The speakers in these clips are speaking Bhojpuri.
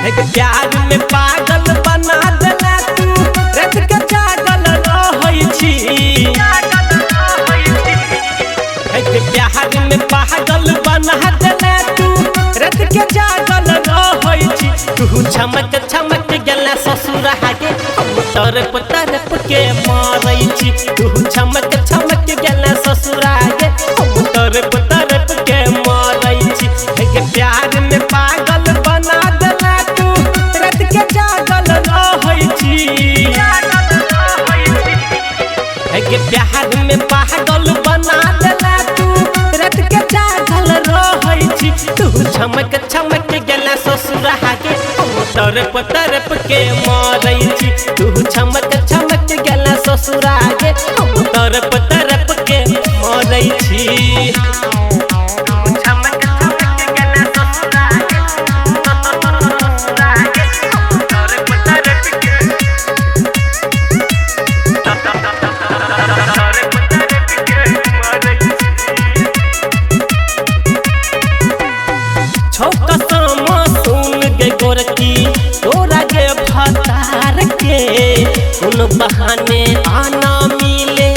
एक प्यार में पागल बना देला तू रात के जागल रहै छी। एक प्यार में पागल बना देला तू रात के जागल रहै छी। तू चमक चमक गेला ससुर हागे हम तरफ तरफ के मारै छी। तू चमक चमक गेला ससुर हागे हम तरफ तरफ के मारै छी। एक प्यार में पागल बना देला तू रात के जागल रहै छी। एक प्यार में पागल बना देला तू रात के जागल रहै छी। तू चमक चमक गेला ससुर हागे हम तरफ तरफ के मारै छी। तू चमक चमक गेला ससुर हागे हम तरफ तरफ के मारै छी। गोरकी तोरा के भतार के उन बहाने आना मिले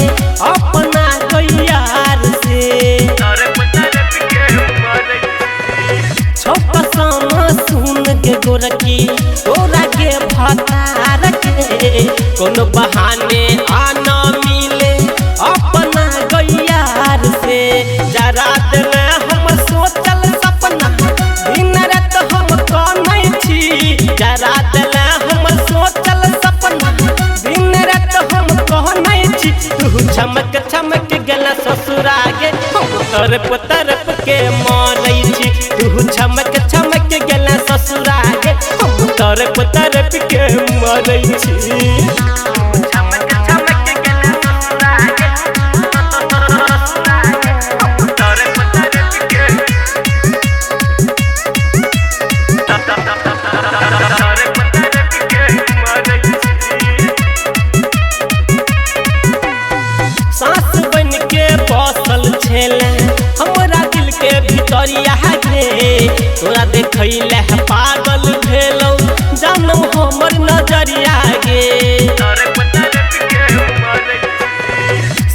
अपना गैयार से। छोटा सामा सुन के गोरकी तोरा के भतार के उन बहाने आना मिले अपना गैयार से। जरा दिल हम सोचल सपना दिन रात हम कनै छी। जरा दिल हम सोचल सपना दिन रात हम कहनै छी। तू चमक चमक गेला ससुर हागे हम तरफ तरफ के मारै छी। तू चमक चमक गेला ससुर हागे हम तरफ तरफ के मारै छी। सांस बन के बसल छेले हमरा दिल के भितरिया गे। तोरा देखैले पागल भेलौ जानम हमर नजरिया गे।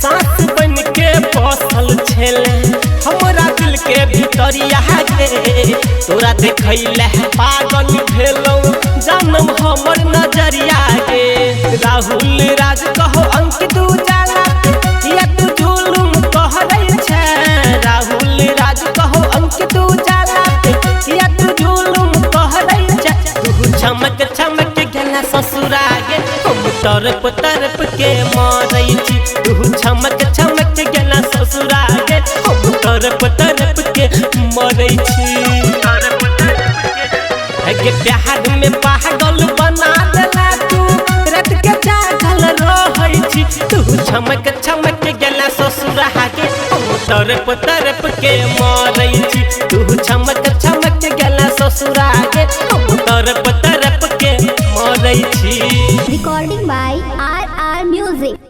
सांस बन के बसल छेले हमरा दिल के भितरिया गे। तोरा देखैले पागल भेलौ जानम हमर नजरिया गे। राहुल राज कहो अंकित उजाला या तू जुलुम कहरै छै। राहुल राज कहो अंकित उजाला या तू जुलुम कहरै छै। तू चमक चमक गेला ससुर हागे हम तरफ तरफ के मारै छी। तू चमक चमक गेला ससुर हागे हम तरफ तरफ के मारै छी। एक प्यार में पागल बना देला तू रात के जागल रहै छी। तू चमक चमक गेला ससुर हागे हम तरफ तरफ के मारै छी। तू चमक चमक गेला ससुर हागे हम तरफ तरफ के मारै छी। Recording by RR Music.